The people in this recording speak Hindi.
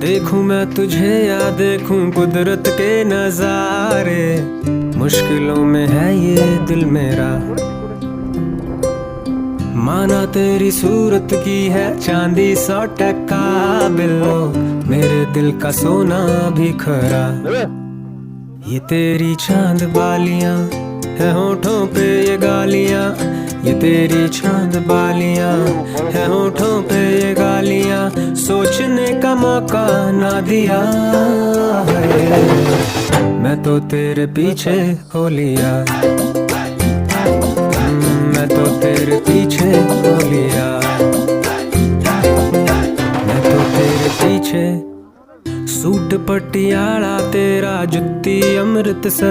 देखूं मैं तुझे या देखूं कुदरत के नजारे, मुश्किलों में है ये दिल मेरा। माना तेरी सूरत की है चांदी 100% बिल्लो, मेरे दिल का सोना भी खरा। ये तेरी चांद बालियां है होठों पे ये गालियां, ये तेरी चांद बालियां है होठों पे ये गालियां, सोचने का मौका ना दिया है। मैं तो तेरे पीछे हो लिया, मैं तो तेरे पीछे हो लिया, मैं तो तेरे पीछे। सूट पटियाला तेरा, जुत्ती अमृतसर।